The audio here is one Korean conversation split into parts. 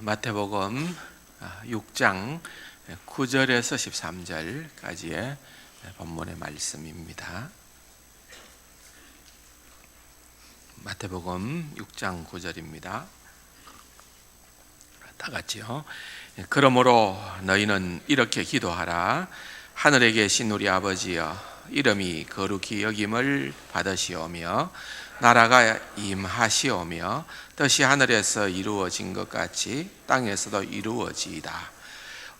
마태복음 6장 9절에서 13절까지의 본문의 말씀입니다. 마태복음 6장 9절입니다. 다 같이요. 그러므로 너희는 이렇게 기도하라. 하늘에 계신 우리 아버지여, 이름이 거룩히 여김을 받으시오며 나라가 임하시오며 뜻이 하늘에서 이루어진 것 같이 땅에서도 이루어지이다.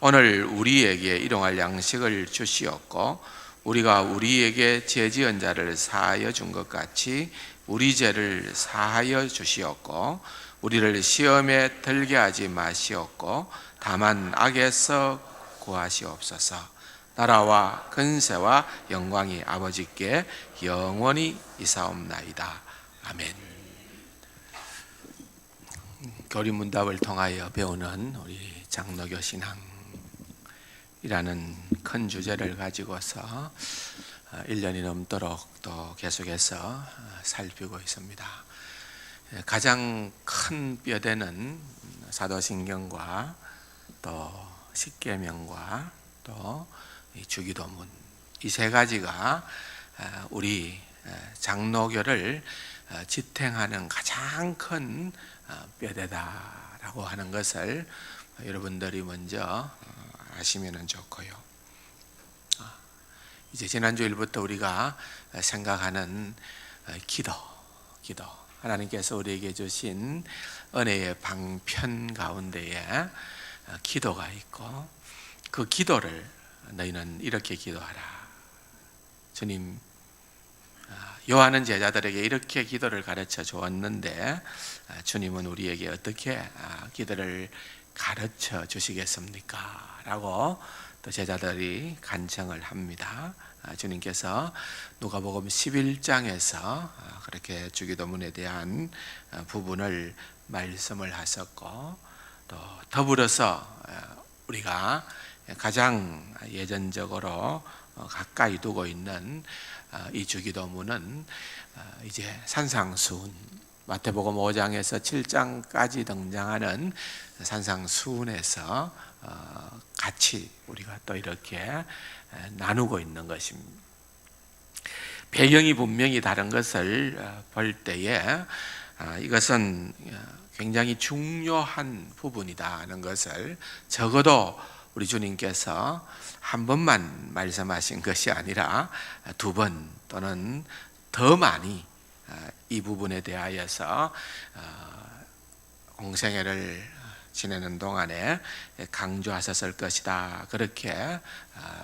오늘 우리에게 일용할 양식을 주시옵고 우리가 우리에게 죄 지은 자를 사하여 준 것 같이 우리 죄를 사하여 주시옵고 우리를 시험에 들게 하지 마시옵고 다만 악에서 구하시옵소서. 나라와 근세와 영광이 아버지께 영원히 이사옵나이다. 아멘. 교리문답을 통하여 배우는 우리 장로교 신앙이라는 큰 주제를 가지고서 1년이 넘도록 또 계속해서 살피고 있습니다. 가장 큰 뼈대는 사도신경과 또 십계명과 또 주기도문, 이 세 가지가 우리 장로교를 지탱하는 가장 큰 뼈대다라고 하는 것을 여러분들이 먼저 아시면 좋고요. 이제 지난주일부터 우리가 생각하는 기도, 하나님께서 우리에게 주신 은혜의 방편 가운데에 기도가 있고, 그 기도를 너희는 이렇게 기도하라. 주님, 요한은 제자들에게 이렇게 기도를 가르쳐 주었는데 주님은 우리에게 어떻게 기도를 가르쳐 주시겠습니까? 라고 또 제자들이 간청을 합니다. 주님께서 누가복음 11장에서 그렇게 주기도문에 대한 부분을 말씀을 하셨고, 또 더불어서 우리가 가장 예전적으로 가까이 두고 있는 이 주기도문은 이제 산상수훈, 마태복음 5장에서 7장까지 등장하는 산상수훈에서 같이 우리가 또 이렇게 나누고 있는 것입니다. 배경이 분명히 다른 것을 볼 때에 이것은 굉장히 중요한 부분이다는 것을 적어도 우리 주님께서 한 번만 말씀하신 것이 아니라 두 번 또는 더 많이 이 부분에 대하여서 공생애를 지내는 동안에 강조하셨을 것이다. 그렇게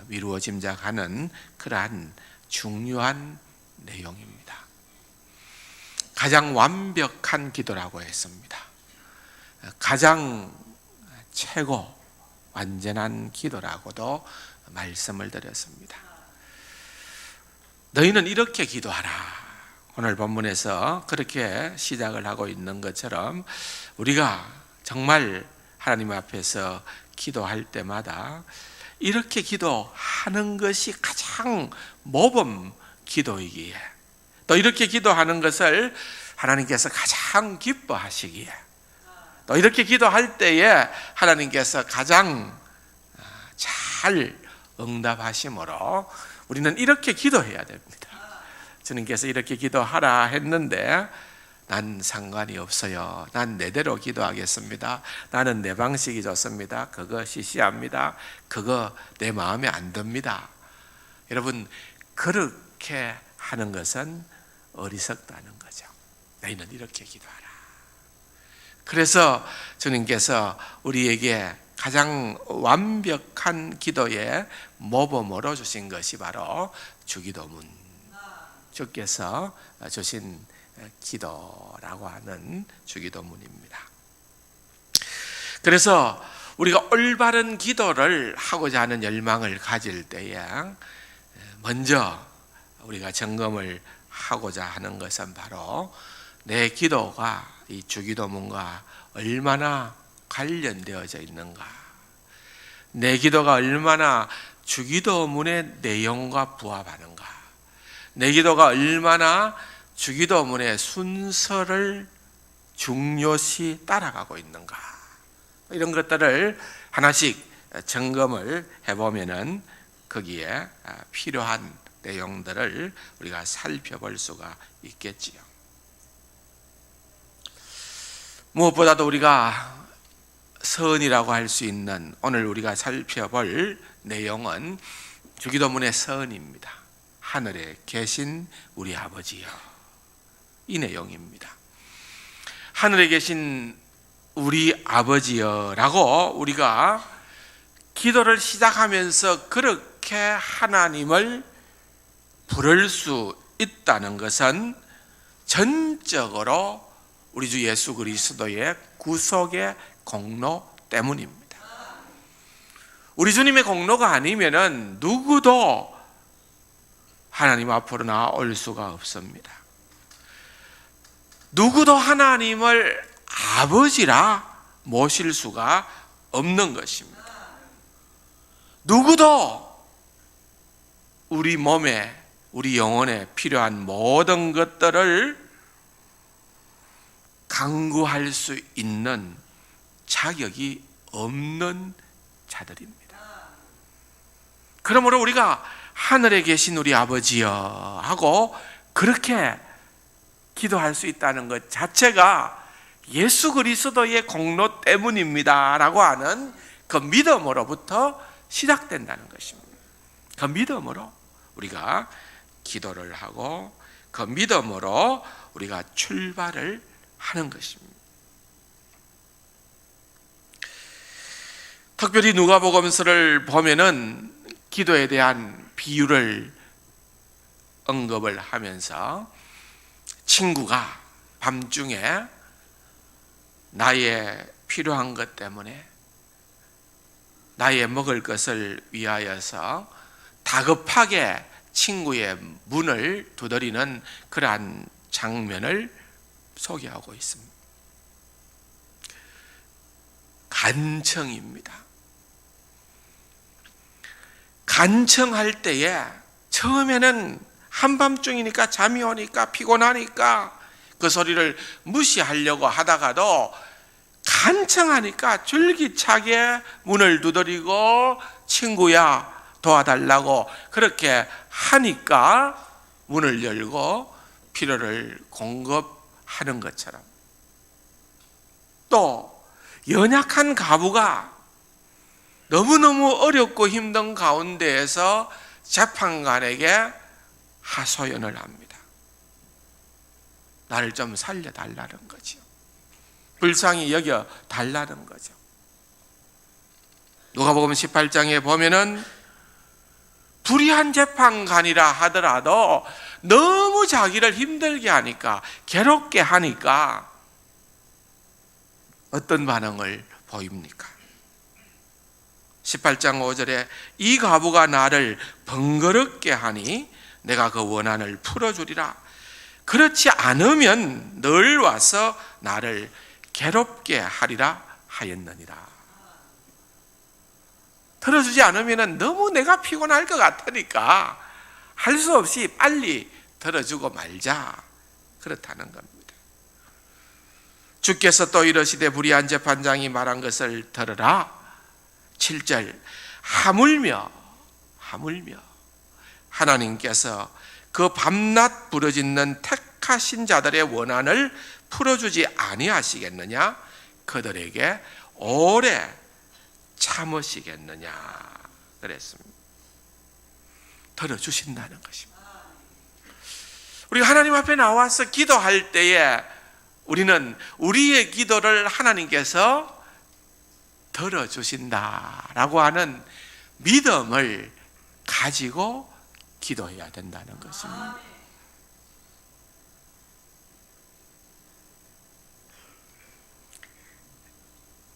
미루어 짐작하는 그러한 중요한 내용입니다. 가장 완벽한 기도라고 했습니다. 가장 최고 완전한 기도라고도 말씀을 드렸습니다. 너희는 이렇게 기도하라. 오늘 본문에서 그렇게 시작을 하고 있는 것처럼 우리가 정말 하나님 앞에서 기도할 때마다 이렇게 기도하는 것이 가장 모범 기도이기에, 또 이렇게 기도하는 것을 하나님께서 가장 기뻐하시기에, 또 이렇게 기도할 때에 하나님께서 가장 잘 응답하심으로 우리는 이렇게 기도해야 됩니다. 주님께서 이렇게 기도하라 했는데 난 상관이 없어요. 난 내대로 기도하겠습니다. 나는 내 방식이 좋습니다. 그거 시시합니다. 그거 내 마음에 안 듭니다. 여러분, 그렇게 하는 것은 어리석다는 거죠. 너희는 이렇게 기도하라. 그래서 주님께서 우리에게 가장 완벽한 기도의 모범으로 주신 것이 바로 주기도문, 주께서 주신 기도라고 하는 주기도문입니다. 그래서 우리가 올바른 기도를 하고자 하는 열망을 가질 때에 먼저 우리가 점검을 하고자 하는 것은 바로 내 기도가 이 주기도문과 얼마나 관련되어져 있는가, 내 기도가 얼마나 주기도문의 내용과 부합하는가, 내 기도가 얼마나 주기도문의 순서를 중요시 따라가고 있는가, 이런 것들을 하나씩 점검을 해보면은 거기에 필요한 내용들을 우리가 살펴볼 수가 있겠지요. 무엇보다도 우리가 선이라고 할 수 있는 오늘 우리가 살펴볼 내용은 주기도문의 선입니다. 하늘에 계신 우리 아버지여, 이 내용입니다. 하늘에 계신 우리 아버지여라고 우리가 기도를 시작하면서 그렇게 하나님을 부를 수 있다는 것은 전적으로 우리 주 예수 그리스도의 구속의 공로 때문입니다. 우리 주님의 공로가 아니면은 누구도 하나님 앞으로 나올 수가 없습니다. 누구도 하나님을 아버지라 모실 수가 없는 것입니다. 누구도 우리 몸에, 우리 영혼에 필요한 모든 것들을 강구할 수 있는 자격이 없는 자들입니다. 그러므로 우리가 하늘에 계신 우리 아버지여 하고 그렇게 기도할 수 있다는 것 자체가 예수 그리스도의 공로 때문입니다 라고 하는 그 믿음으로부터 시작된다는 것입니다. 그 믿음으로 우리가 기도를 하고 그 믿음으로 우리가 출발을 하는 것입니다. 특별히 누가복음서를 보면은 기도에 대한 비유를 언급을 하면서 친구가 밤중에 나의 필요한 것 때문에 나의 먹을 것을 위하여서 다급하게 친구의 문을 두드리는 그러한 장면을 소개하고 있습니다. 간청입니다. 간청할 때에 처음에는 한밤중이니까 잠이 오니까 피곤하니까 그 소리를 무시하려고 하다가도 간청하니까 줄기차게 문을 두드리고 친구야 도와달라고 그렇게 하니까 문을 열고 필요를 공급하는 것처럼, 또 연약한 가부가 너무너무 어렵고 힘든 가운데에서 재판관에게 하소연을 합니다. 나를 좀 살려달라는 거죠. 불쌍히 여겨달라는 거죠. 누가복음 18장에 보면은 불의한 재판관이라 하더라도 너무 자기를 힘들게 하니까, 괴롭게 하니까 어떤 반응을 보입니까? 18장 5절에 이 가부가 나를 번거롭게 하니 내가 그 원한을 풀어주리라. 그렇지 않으면 늘 와서 나를 괴롭게 하리라 하였느니라. 들어주지 않으면 너무 내가 피곤할 것 같으니까 할 수 없이 빨리 들어주고 말자, 그렇다는 겁니다. 주께서 또 이러시되 불의한 재판장이 말한 것을 들으라. 7절 하물며 하나님께서 그 밤낮 부르짖는 택하신 자들의 원한을 풀어주지 아니하시겠느냐? 그들에게 오래 참으시겠느냐? 그랬습니다. 들어주신다는 것입니다. 우리가 하나님 앞에 나와서 기도할 때에 우리는 우리의 기도를 하나님께서 들어주신다라고 하는 믿음을 가지고 기도해야 된다는 것입니다.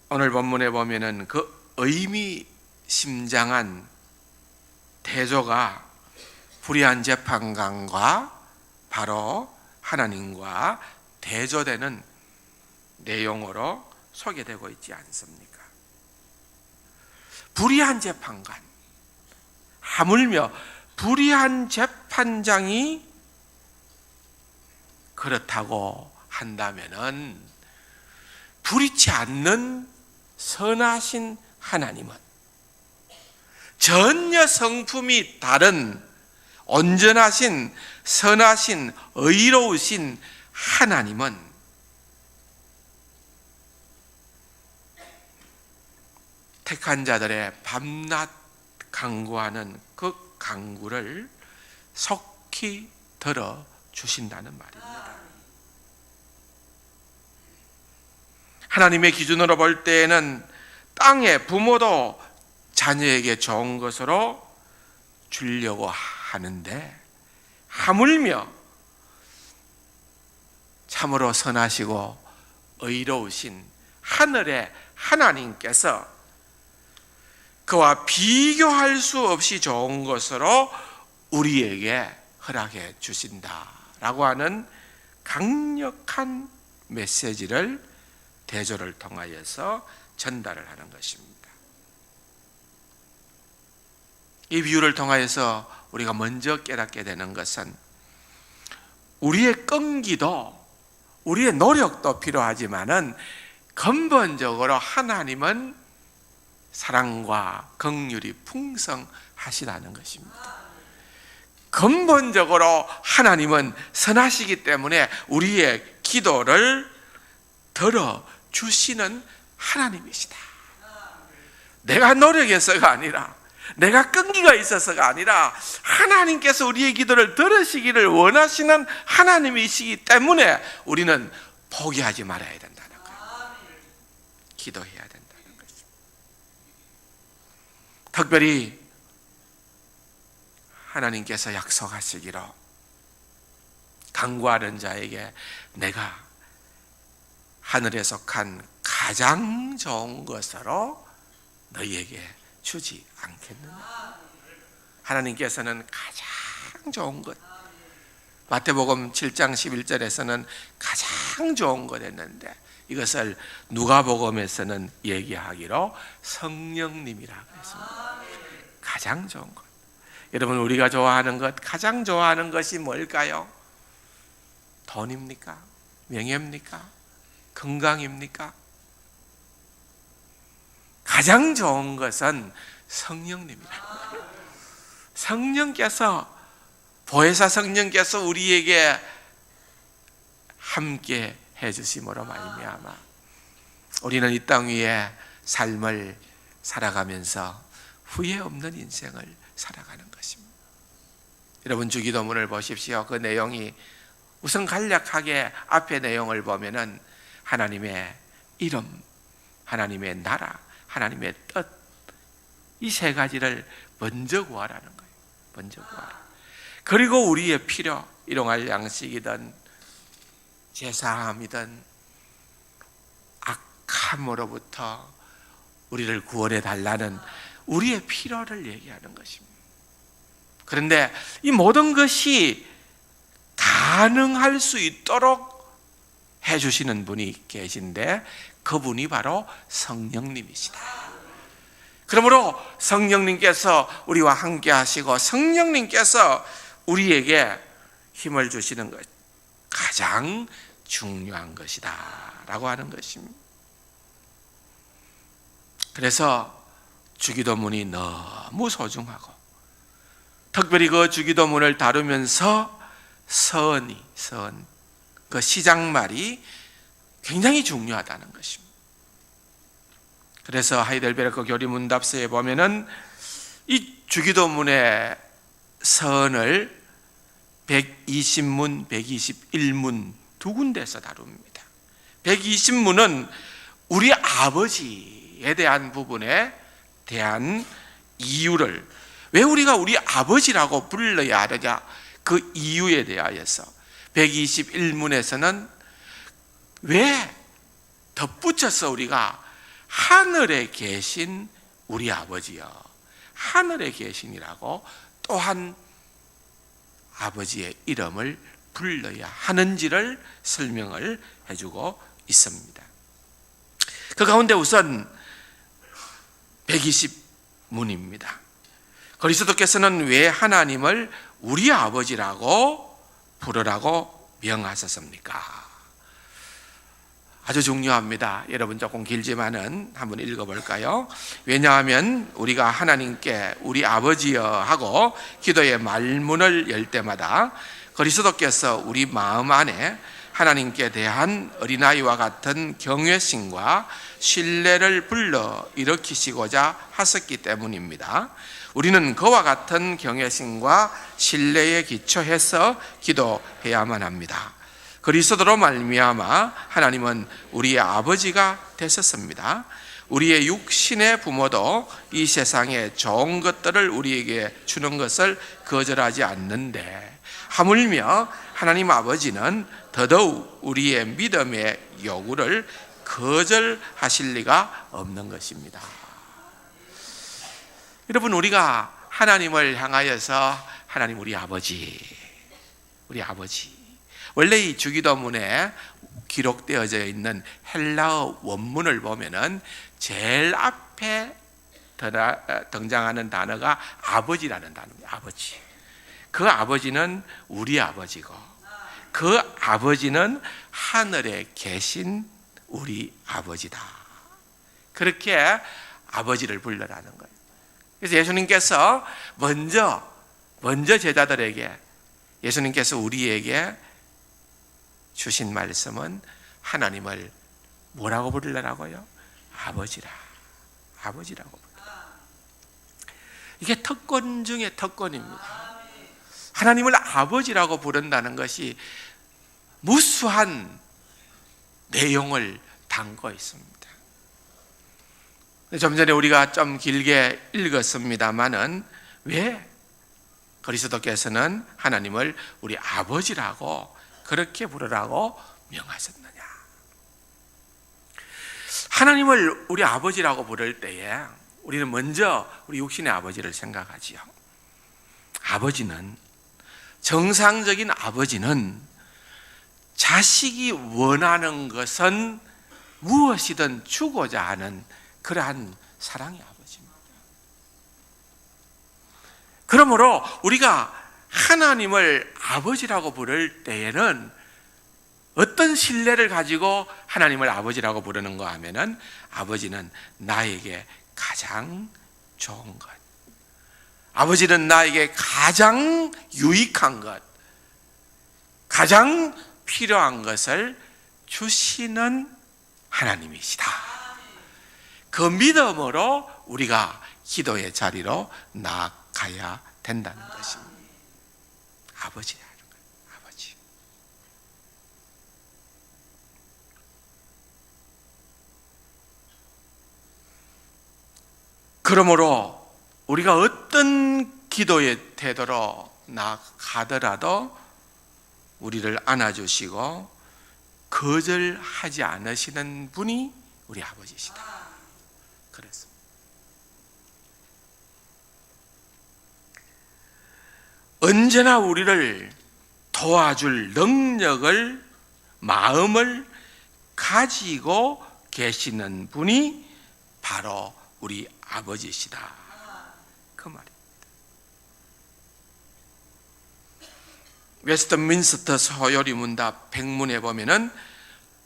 오늘 본문에 보면은 그 의미심장한 대조가 불의한 재판관과 바로 하나님과 대조되는 내용으로 소개되고 있지 않습니까? 불의한 재판관, 하물며 불의한 재판장이 그렇다고 한다면은 불의치 않는 선하신 하나님은, 전혀 성품이 다른 온전하신 선하신 의로우신 하나님은 택한 자들의 밤낮 간구하는 그 간구를 속히 들어주신다는 말입니다. 하나님의 기준으로 볼 때에는 땅의 부모도 자녀에게 좋은 것으로 주려고 하는데, 하물며 참으로 선하시고 의로우신 하늘의 하나님께서 그와 비교할 수 없이 좋은 것으로 우리에게 허락해 주신다라고 하는 강력한 메시지를 대조를 통하여서 전달을 하는 것입니다. 이 비유를 통하여서 우리가 먼저 깨닫게 되는 것은, 우리의 끈기도 우리의 노력도 필요하지만은 근본적으로 하나님은 사랑과 긍휼이 풍성하시다는 것입니다. 근본적으로 하나님은 선하시기 때문에 우리의 기도를 들어주시는 하나님이시다. 내가 노력해서가 아니라, 내가 끈기가 있어서가 아니라, 하나님께서 우리의 기도를 들으시기를 원하시는 하나님이시기 때문에 우리는 포기하지 말아야 된다는 거예요. 기도해야 된다는 것입니다. 특별히 하나님께서 약속하시기로, 간구하는 자에게 내가 하늘에 속한 가장 좋은 것으로 너희에게 주지 않겠느냐. 하나님께서는 가장 좋은 것, 마태복음 7장 11절에서는 가장 좋은 것 했는데, 이것을 누가복음에서는 얘기하기로 성령님이라고 했습니다. 가장 좋은 것. 여러분, 우리가 좋아하는 것, 가장 좋아하는 것이 뭘까요? 돈입니까? 명예입니까? 건강입니까? 가장 좋은 것은 성령님이라. 성령께서, 보혜사 성령께서 우리에게 함께 해주심으로 말미암아 우리는 이 땅 위에 삶을 살아가면서 후회 없는 인생을 살아가는 것입니다. 여러분, 주기도문을 보십시오. 그 내용이 우선 간략하게 앞에 내용을 보면은 하나님의 이름, 하나님의 나라, 하나님의 뜻, 이 세 가지를 먼저 구하라는 거예요. 먼저 구하라. 그리고 우리의 필요, 일용할 양식이든 제사함이든 악함으로부터 우리를 구원해 달라는 우리의 필요를 얘기하는 것입니다. 그런데 이 모든 것이 가능할 수 있도록 해주시는 분이 계신데, 그분이 바로 성령님이시다. 그러므로 성령님께서 우리와 함께 하시고, 성령님께서 우리에게 힘을 주시는 것, 가장 중요한 것이다 라고 하는 것입니다. 그래서 주기도문이 너무 소중하고, 특별히 그 주기도문을 다루면서 선, 그 시작말이 굉장히 중요하다는 것입니다. 그래서 하이델베르크 교리문답서에 보면은 이 주기도문의 선을 120문, 121문 두 군데서 다룹니다. 120문은 우리 아버지에 대한 부분에 대한 이유를, 왜 우리가 우리 아버지라고 불러야 하느냐, 그 이유에 대하여서 121문에서는 왜 덧붙여서 우리가 하늘에 계신 우리 아버지여, 하늘에 계신이라고 또한 아버지의 이름을 불러야 하는지를 설명을 해주고 있습니다. 그 가운데 우선 120문입니다. 그리스도께서는 왜 하나님을 우리 아버지라고 부르라고 명하셨습니까? 아주 중요합니다. 여러분 조금 길지만은 한번 읽어볼까요? 왜냐하면 우리가 하나님께 우리 아버지여 하고 기도의 말문을 열 때마다 그리스도께서 우리 마음 안에 하나님께 대한 어린아이와 같은 경외심과 신뢰를 불러 일으키시고자 하셨기 때문입니다. 우리는 그와 같은 경외심과 신뢰에 기초해서 기도해야만 합니다. 그리스도로 말미암아 하나님은 우리의 아버지가 되셨습니다. 우리의 육신의 부모도 이 세상에 좋은 것들을 우리에게 주는 것을 거절하지 않는데, 하물며 하나님 아버지는 더더욱 우리의 믿음의 요구를 거절하실 리가 없는 것입니다. 여러분, 우리가 하나님을 향하여서 하나님 우리 아버지, 원래 이 주기도문에 기록되어져 있는 헬라어 원문을 보면은 제일 앞에 등장하는 단어가 아버지라는 단어입니다. 아버지. 그 아버지는 우리 아버지고, 그 아버지는 하늘에 계신 우리 아버지다. 그렇게 아버지를 불러라는 거예요. 그래서 예수님께서 먼저 제자들에게, 예수님께서 우리에게 주신 말씀은 하나님을 뭐라고 부르라고요? 아버지라고 부르라. 이게 특권 중에 특권입니다. 하나님을 아버지라고 부른다는 것이 무수한 내용을 담고 있습니다. 좀 전에 우리가 좀 길게 읽었습니다마는 왜 그리스도께서는 하나님을 우리 아버지라고 그렇게 부르라고 명하셨느냐? 하나님을 우리 아버지라고 부를 때에 우리는 먼저 우리 육신의 아버지를 생각하지요. 정상적인 아버지는 자식이 원하는 것은 무엇이든 주고자 하는 그러한 사랑의 아버지입니다. 그러므로 우리가 하나님을 아버지라고 부를 때에는 어떤 신뢰를 가지고 하나님을 아버지라고 부르는가 하면은, 아버지는 나에게 가장 좋은 것, 아버지는 나에게 가장 유익한 것, 가장 필요한 것을 주시는 하나님이시다. 그 믿음으로 우리가 기도의 자리로 나아가야 된다는 것입니다. 아버지라는 거예요. 아버지. 그러므로 우리가 어떤 기도의 태도로 나아가더라도 우리를 안아주시고 거절하지 않으시는 분이 우리 아버지시다. 그랬습니다. 언제나 우리를 도와줄 능력을, 마음을 가지고 계시는 분이 바로 우리 아버지시다. 그 말입니다. 웨스트민스터 서요리 문답 100문에 보면은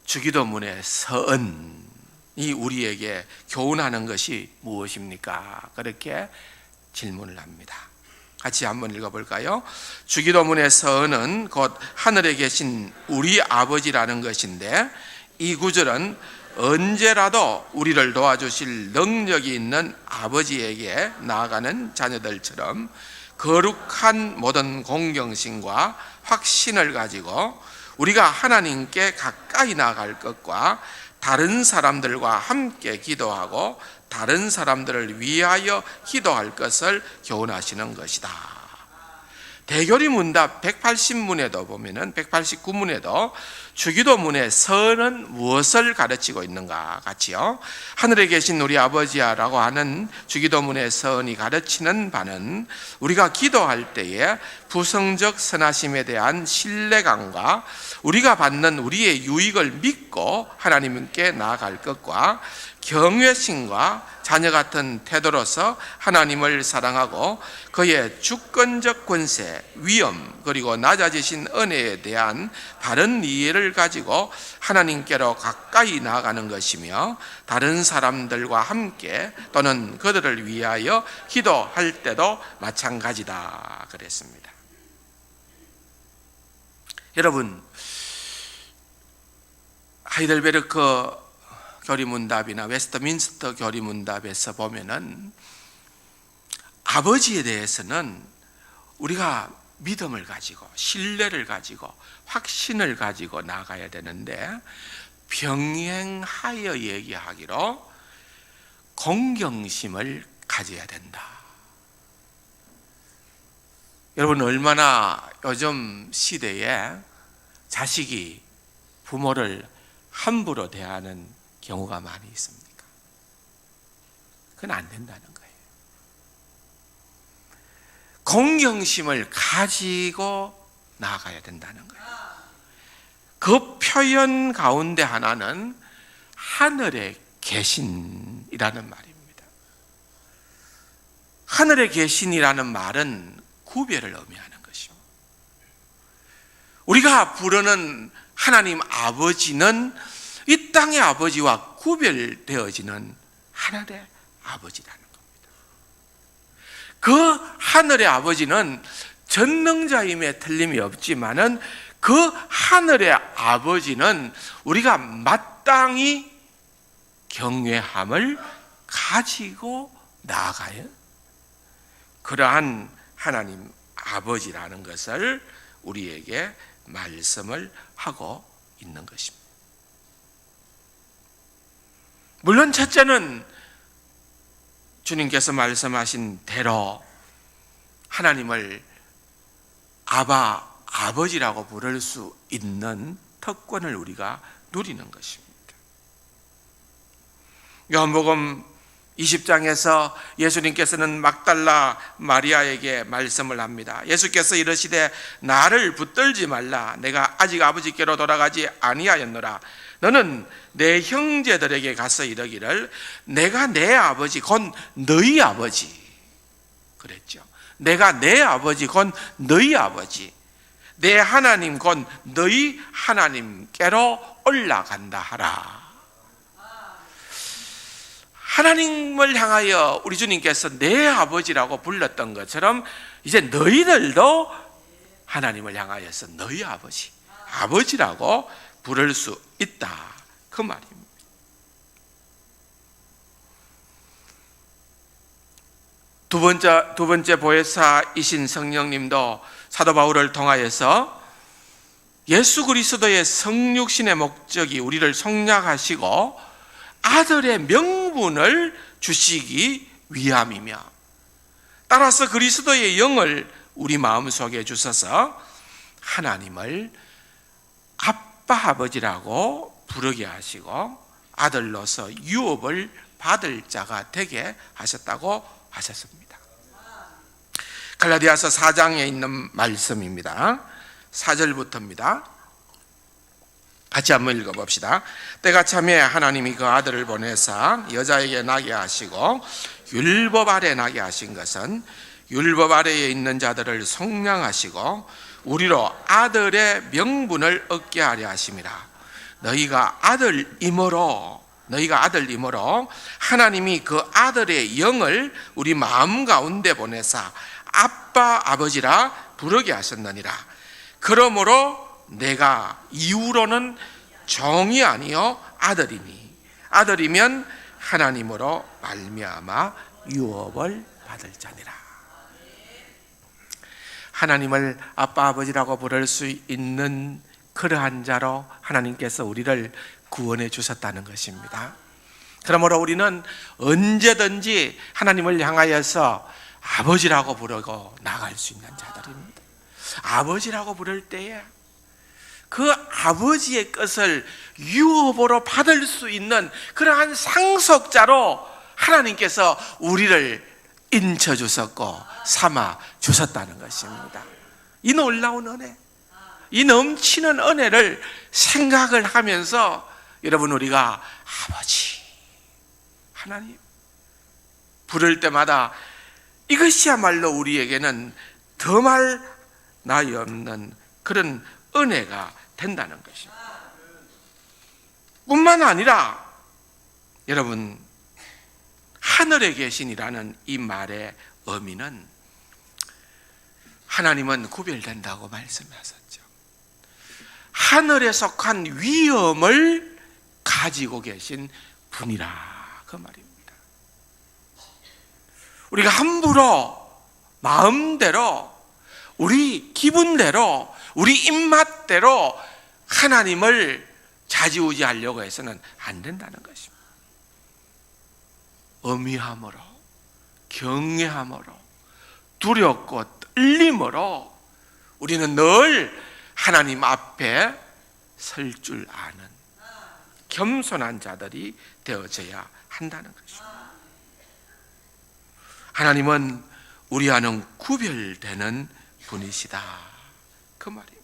주기도문의 서은이 우리에게 교훈하는 것이 무엇입니까? 그렇게 질문을 합니다. 같이 한번 읽어볼까요? 주기도문의 서은은 곧 하늘에 계신 우리 아버지라는 것인데, 이 구절은 언제라도 우리를 도와주실 능력이 있는 아버지에게 나아가는 자녀들처럼 거룩한 모든 공경심과 확신을 가지고 우리가 하나님께 가까이 나아갈 것과 다른 사람들과 함께 기도하고 다른 사람들을 위하여 기도할 것을 교훈하시는 것이다. 대교리 문답 180문에도 보면은 189문에도 주기도문의 서는 무엇을 가르치고 있는가 같이요. 하늘에 계신 우리 아버지야라고 하는 주기도문의 서은이 가르치는 바는 우리가 기도할 때에 부성적 선하심에 대한 신뢰감과 우리가 받는 우리의 유익을 믿고 하나님께 나아갈 것과 경외심과 자녀 같은 태도로서 하나님을 사랑하고 그의 주권적 권세, 위엄, 그리고 낮아지신 은혜에 대한 바른 이해를 가지고 하나님께로 가까이 나아가는 것이며 다른 사람들과 함께 또는 그들을 위하여 기도할 때도 마찬가지다 그랬습니다. 여러분, 하이델베르크 교리문답이나 웨스트민스터 교리문답에서 보면은 아버지에 대해서는 우리가 믿음을 가지고 신뢰를 가지고 확신을 가지고 나가야 되는데 병행하여 얘기하기로 공경심을 가져야 된다. 여러분, 얼마나 요즘 시대에 자식이 부모를 함부로 대하는 경우가 많이 있습니까? 그건 안 된다는 거예요. 공경심을 가지고 나아가야 된다는 거예요. 그 표현 가운데 하나는 하늘에 계신이라는 말입니다. 하늘에 계신이라는 말은 구별을 의미하는 것이고, 우리가 부르는 하나님 아버지는 이 땅의 아버지와 구별되어지는 하늘의 아버지라는 겁니다. 그 하늘의 아버지는 전능자임에 틀림이 없지만은 그 하늘의 아버지는 우리가 마땅히 경외함을 가지고 나아가요. 그러한 하나님 아버지라는 것을 우리에게 말씀을 하고 있는 것입니다. 물론 첫째는 주님께서 말씀하신 대로 하나님을 아버지라고 부를 수 있는 특권을 우리가 누리는 것입니다. 요한복음 20장에서 예수님께서는 막달라 마리아에게 말씀을 합니다. 예수께서 이르시되 나를 붙들지 말라. 내가 아직 아버지께로 돌아가지 아니하였노라. 너는 내 형제들에게 가서 이르기를 내가 내 아버지 곧 너희 아버지 그랬죠. 내가 내 아버지 곧 너희 아버지, 내 하나님 곧 너희 하나님께로 올라간다 하라. 하나님을 향하여 우리 주님께서 내 아버지라고 불렀던 것처럼 이제 너희들도 하나님을 향하여서 너희 아버지라고 부를 수 있다, 그 말입니다. 두 번째 보혜사이신 성령님도 사도 바울을 통하여서 예수 그리스도의 성육신의 목적이 우리를 속량하시고 아들의 명분을 주시기 위함이며, 따라서 그리스도의 영을 우리 마음속에 주셔서 하나님을 아빠 아버지라고 부르게 하시고 아들로서 유업을 받을 자가 되게 하셨다고 하셨습니다. 갈라디아서 4장에 있는 말씀입니다. 4절부터입니다. 같이 한번 읽어봅시다. 때가 참에 하나님이 그 아들을 보내사 여자에게 나게 하시고 율법 아래 나게 하신 것은 율법 아래에 있는 자들을 속량하시고 우리로 아들의 명분을 얻게 하려 하심이라. 너희가 아들이므로 하나님이 그 아들의 영을 우리 마음 가운데 보내사 아빠 아버지라 부르게 하셨느니라. 그러므로 내가 이후로는 종이 아니요 아들이니 아들이면 하나님으로 말미암아 유업을 받을 자니라. 하나님을 아빠 아버지라고 부를 수 있는 그러한 자로 하나님께서 우리를 구원해 주셨다는 것입니다. 그러므로 우리는 언제든지 하나님을 향하여서 아버지라고 부르고 나갈 수 있는 자들입니다. 아버지라고 부를 때에 그 아버지의 것을 유업으로 받을 수 있는 그러한 상속자로 하나님께서 우리를 인쳐주셨고 삼아 주셨다는 것입니다. 이 놀라운 은혜, 이 넘치는 은혜를 생각을 하면서 여러분, 우리가 하나님 부를 때마다 이것이야말로 우리에게는 더말 나위 없는 그런 은혜가 된다는 것입니다. 뿐만 아니라 여러분, 하늘에 계신이라는 이 말의 의미는 하나님은 구별된다고 말씀하셨죠. 하늘에 속한 위엄을 가지고 계신 분이라 그 말입니다. 우리가 함부로 마음대로 우리 기분대로 우리 입맛대로 하나님을 좌지우지하려고 해서는 안 된다는 것입니다. 엄히함으로, 경외함으로, 두렵고 떨림으로 우리는 늘 하나님 앞에 설 줄 아는 겸손한 자들이 되어져야 한다는 것입니다. 하나님은 우리와는 구별되는 분이시다 그 말입니다.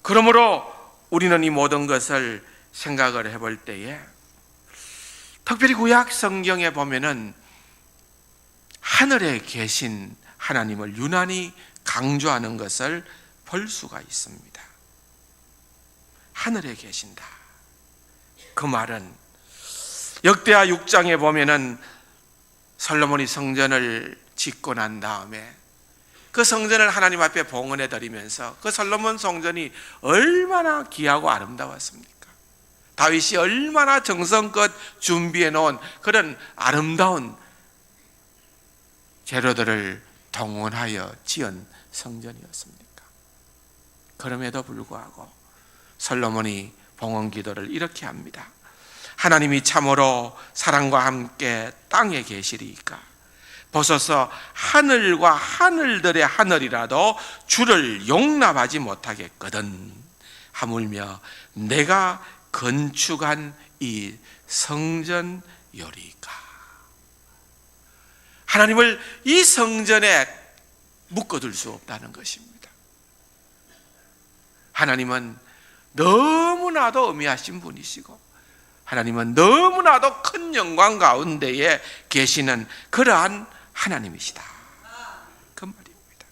그러므로 우리는 이 모든 것을 생각을 해볼 때에 특별히 구약 성경에 보면은 하늘에 계신 하나님을 유난히 강조하는 것을 볼 수가 있습니다. 하늘에 계신다. 그 말은 역대하 6장에 보면은 솔로몬이 성전을 짓고 난 다음에 그 성전을 하나님 앞에 봉헌해 드리면서 그 솔로몬 성전이 얼마나 귀하고 아름다웠습니까? 다윗이 얼마나 정성껏 준비해 놓은 그런 아름다운 재료들을 동원하여 지은 성전이었습니까? 그럼에도 불구하고 솔로몬이 봉헌 기도를 이렇게 합니다. 하나님이 참으로 사랑과 함께 땅에 계시리이까 보소서 하늘과 하늘들의 하늘이라도 주를 용납하지 못하겠거든 하물며 내가 건축한 이 성전이리까. 하나님을 이 성전에 묶어둘 수 없다는 것입니다. 하나님은 너무나도 엄미하신 분이시고 하나님은 너무나도 큰 영광 가운데에 계시는 그러한 하나님이시다 그 말입니다.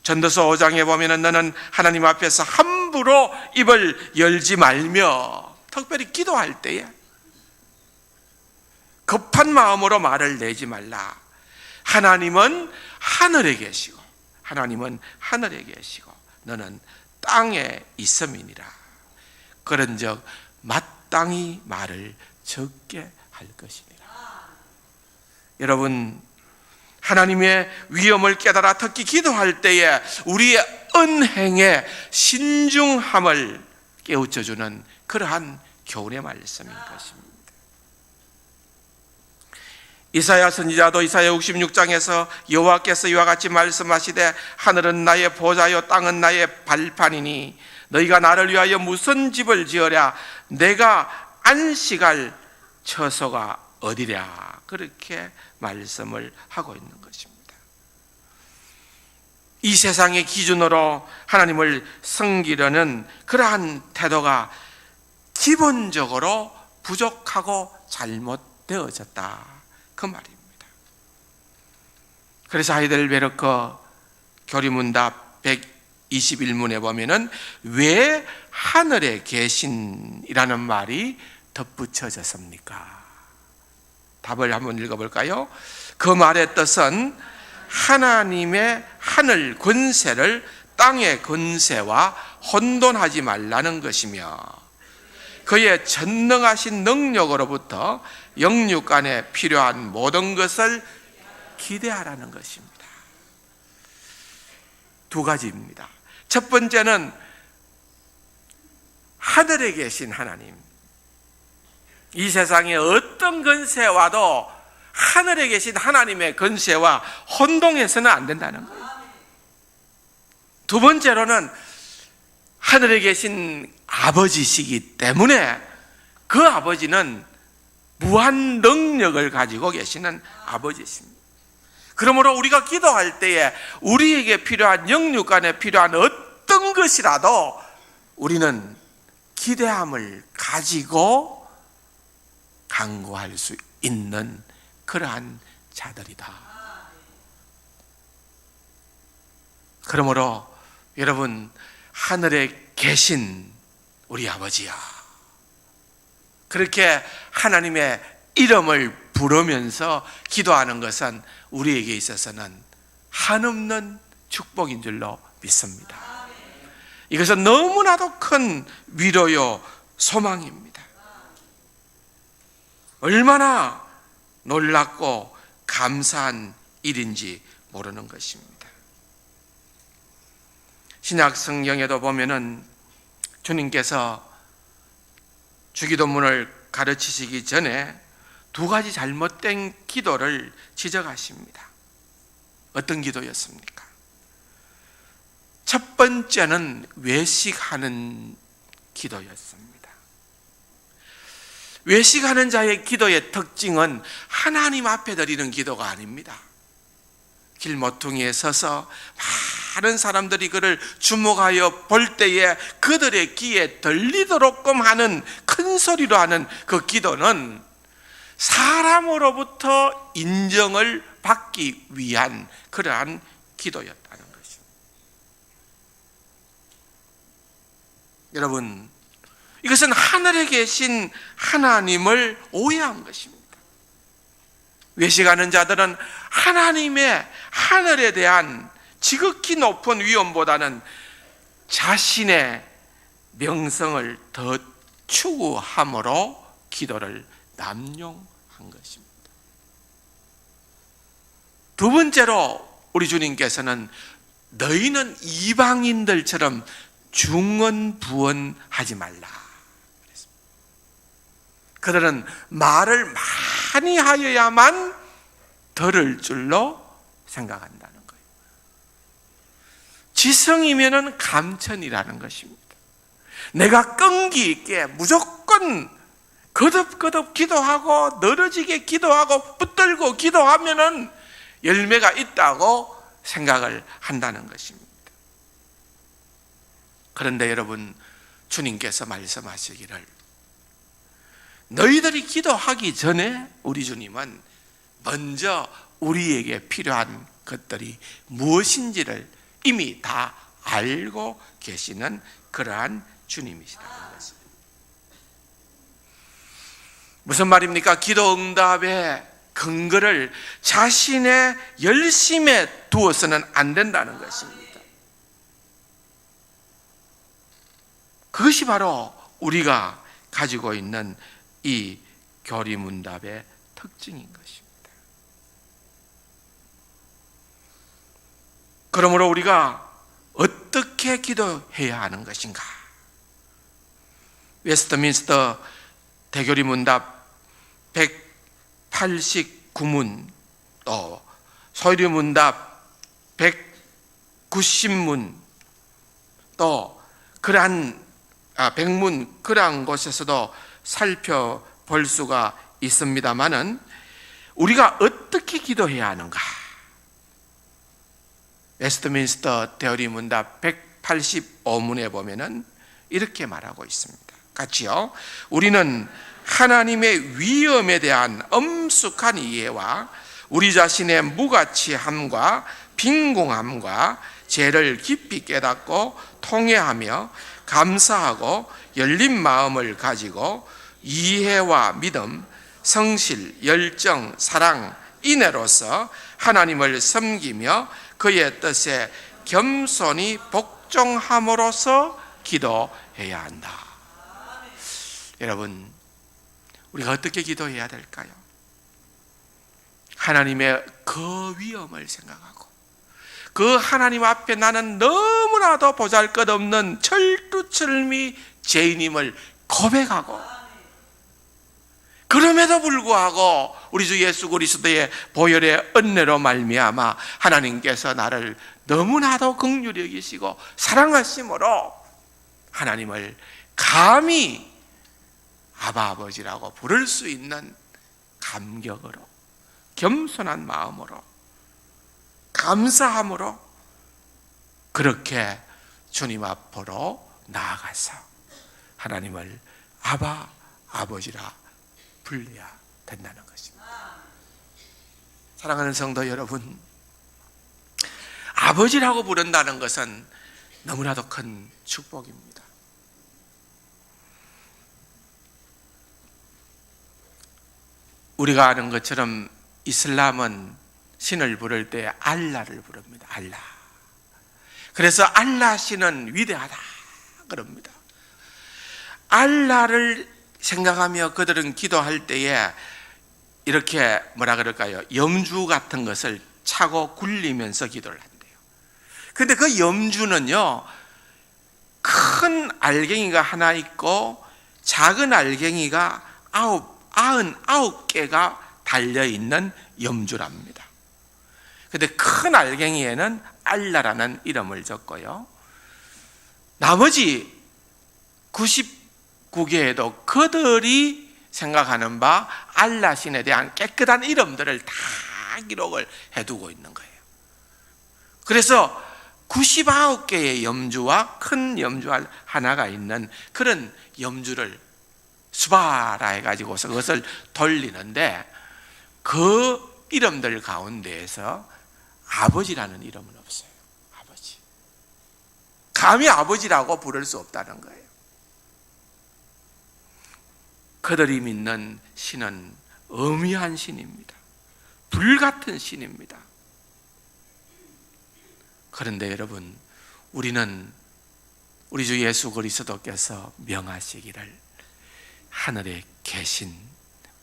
전도서 5장에 보면 너는 하나님 앞에서 함부로 입을 열지 말며 특별히 기도할 때에 급한 마음으로 말을 내지 말라. 하나님은 하늘에 계시고 하나님은 하늘에 계시고 너는 땅에 있음이니라. 그런즉 마땅히 말을 적게 할 것이니라. 여러분, 하나님의 위엄을 깨달아 특히 기도할 때에 우리의 언행의 신중함을 깨우쳐주는 그러한 교훈의 말씀인 것입니다. 이사야 선지자도 이사야 66장에서 여호와께서 이와 같이 말씀하시되 하늘은 나의 보좌요 땅은 나의 발판이니 너희가 나를 위하여 무슨 집을 지으랴 내가 안식할 처소가 어디랴 그렇게 말씀을 하고 있는 것입니다. 이 세상의 기준으로 하나님을 섬기려는 그러한 태도가 기본적으로 부족하고 잘못되어졌다 그 말입니다. 그래서 하이델베르크 교리문답 121문에 보면은 왜 하늘에 계신이라는 말이 덧붙여졌습니까? 답을 한번 읽어볼까요? 그 말의 뜻은 하나님의 하늘 권세를 땅의 권세와 혼돈하지 말라는 것이며 그의 전능하신 능력으로부터 영육간에 필요한 모든 것을 기대하라는 것입니다. 두 가지입니다. 첫 번째는 하늘에 계신 하나님, 이 세상의 어떤 권세와도 하늘에 계신 하나님의 권세와 혼동해서는 안 된다는 거예요. 두 번째로는 하늘에 계신 아버지시기 때문에 그 아버지는 무한 능력을 가지고 계시는 아버지십니다. 그러므로 우리가 기도할 때에 우리에게 필요한 영육간에 필요한 어떤 것이라도 우리는 기대함을 가지고 간구할 수 있는 그러한 자들이다. 그러므로 여러분, 하늘에 계신 우리 아버지야, 그렇게 하나님의 이름을 부르면서 기도하는 것은 우리에게 있어서는 한없는 축복인 줄로 믿습니다. 이것은 너무나도 큰 위로요 소망입니다. 얼마나 놀랍고 감사한 일인지 모르는 것입니다. 신약 성경에도 보면은 주님께서 주기도문을 가르치시기 전에 두 가지 잘못된 기도를 지적하십니다. 어떤 기도였습니까? 첫 번째는 외식하는 기도였습니다. 외식하는 자의 기도의 특징은 하나님 앞에 드리는 기도가 아닙니다. 길모퉁이에 서서 많은 사람들이 그를 주목하여 볼 때에 그들의 귀에 들리도록끔 하는, 큰 소리로 하는 그 기도는 사람으로부터 인정을 받기 위한 그러한 기도였다는 것입니다. 여러분, 이것은 하늘에 계신 하나님을 오해한 것입니다. 외식하는 자들은 하나님의 하늘에 대한 지극히 높은 위엄보다는 자신의 명성을 더 추구함으로 기도를 남용한 것입니다. 두 번째로 우리 주님께서는 너희는 이방인들처럼 중언부언하지 말라 그랬습니다. 그들은 말을 많이 하여야만 들을 줄로 생각한다는 거예요. 지성이면은 감천이라는 것입니다. 내가 끈기 있게 무조건 거듭거듭 기도하고 늘어지게 기도하고 붙들고 기도하면은 열매가 있다고 생각을 한다는 것입니다. 그런데 여러분, 주님께서 말씀하시기를 너희들이 기도하기 전에 우리 주님은 먼저 우리에게 필요한 것들이 무엇인지를 이미 다 알고 계시는 그러한 주님이시라는 것입니다. 무슨 말입니까? 기도 응답의 근거를 자신의 열심에 두어서는 안 된다는 것입니다. 그것이 바로 우리가 가지고 있는 이 교리문답의 특징인 것입니다. 그러므로 우리가 어떻게 기도해야 하는 것인가? 웨스트민스터 대교리문답 189문, 또 서류문답 190문, 또 그러한 100문 그러한 곳에서도 살펴볼 수가 있습니다마는 우리가 어떻게 기도해야 하는가? 웨스트민스터 대교리문답 185문에 보면은 이렇게 말하고 있습니다. 같이요. 우리는 하나님의 위엄에 대한 엄숙한 이해와 우리 자신의 무가치함과 빈궁함과 죄를 깊이 깨닫고 통회하며 감사하고 열린 마음을 가지고 이해와 믿음, 성실, 열정, 사랑, 인애로서 하나님을 섬기며 그의 뜻에 겸손히 복종함으로써 기도해야 한다. 여러분, 우리가 어떻게 기도해야 될까요? 하나님의 그 위엄을 생각하고 그 하나님 앞에 나는 너무나도 보잘것없는 철두철미 죄인임을 고백하고, 그럼에도 불구하고 우리 주 예수 그리스도의 보혈의 은혜로 말미암아 하나님께서 나를 너무나도 긍휼히 여기시고 사랑하심으로 하나님을 감히 아바 아버지라고 부를 수 있는 감격으로, 겸손한 마음으로, 감사함으로 그렇게 주님 앞으로 나아가서 하나님을 아바 아버지라 불러야 된다는 것입니다. 사랑하는 성도 여러분, 아버지라고 부른다는 것은 너무나도 큰 축복입니다. 우리가 아는 것처럼 이슬람은 신을 부를 때 알라를 부릅니다. 알라. 그래서 알라 신은 위대하다 그럽니다. 알라를 생각하며 그들은 기도할 때에 이렇게 뭐라 그럴까요? 염주 같은 것을 차고 굴리면서 기도를 한대요. 근데 그 염주는요, 큰 알갱이가 하나 있고 작은 알갱이가 99개가 달려있는 염주랍니다. 근데 큰 알갱이에는 알라라는 이름을 적고요, 나머지 99개에도 그들이 생각하는 바 알라 신에 대한 깨끗한 이름들을 다 기록을 해두고 있는 거예요. 그래서 99개의 염주와 큰 염주 하나가 있는 그런 염주를 수바라 해가지고서 그것을 돌리는데, 그 이름들 가운데에서 아버지라는 이름은 없어요. 아버지. 감히 아버지라고 부를 수 없다는 거예요. 그들이 믿는 신은 엄미한 신입니다. 불같은 신입니다. 그런데 여러분, 우리는 우리 주 예수 그리스도께서 명하시기를 하늘에 계신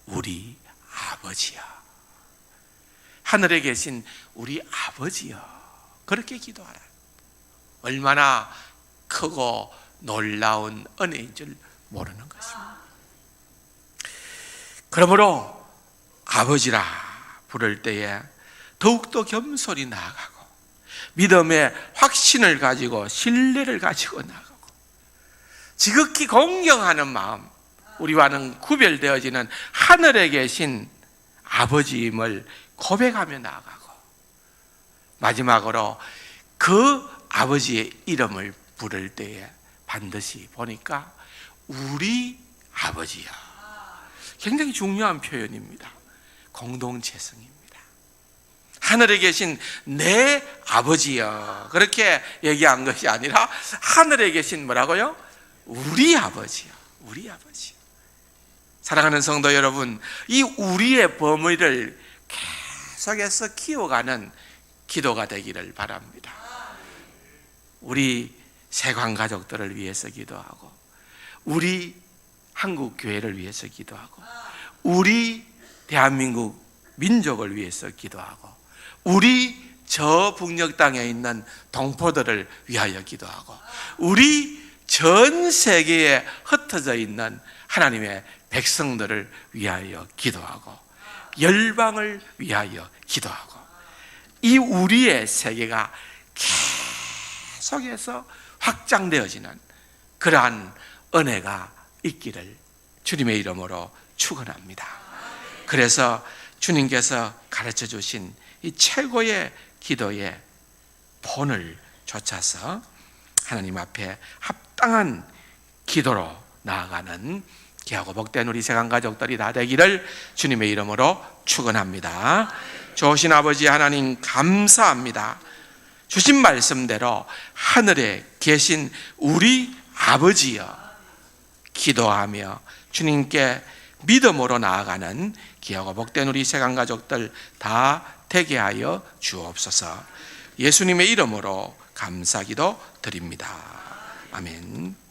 우리 아버지여, 하늘에 계신 우리 아버지여, 그렇게 기도하라. 얼마나 크고 놀라운 은혜인 줄 모르는 것입니다. 그러므로 아버지라 부를 때에 더욱더 겸손히 나아가고 믿음의 확신을 가지고 신뢰를 가지고 나아가고 지극히 공경하는 마음, 우리와는 구별되어지는 하늘에 계신 아버지임을 고백하며 나아가고, 마지막으로 그 아버지의 이름을 부를 때에 반드시 보니까 우리 아버지야. 굉장히 중요한 표현입니다. 공동체성입니다. 하늘에 계신 내 아버지여, 그렇게 얘기한 것이 아니라 하늘에 계신 뭐라고요? 우리 아버지여. 우리 아버지. 사랑하는 성도 여러분, 이 우리의 범위를 계속해서 키워가는 기도가 되기를 바랍니다. 우리 세관 가족들을 위해서 기도하고, 우리 한국 교회를 위해서 기도하고, 우리 대한민국 민족을 위해서 기도하고, 우리 저 북녘 땅에 있는 동포들을 위하여 기도하고, 우리 전 세계에 흩어져 있는 하나님의 백성들을 위하여 기도하고, 열방을 위하여 기도하고, 이 우리의 세계가 계속해서 확장되어지는 그러한 은혜가 있기를 주님의 이름으로 축원합니다. 그래서 주님께서 가르쳐 주신 이 최고의 기도의 본을 좇아서 하나님 앞에 합당한 기도로 나아가는 귀하고 복된 우리 세관 가족들이 다 되기를 주님의 이름으로 축원합니다. 좋으신 아버지 하나님, 감사합니다. 주신 말씀대로 하늘에 계신 우리 아버지여 기도하며 주님께 믿음으로 나아가는 귀하고 복된 우리 세관 가족들 다 되게 하여 주옵소서. 예수님의 이름으로 감사기도 드립니다. 아멘.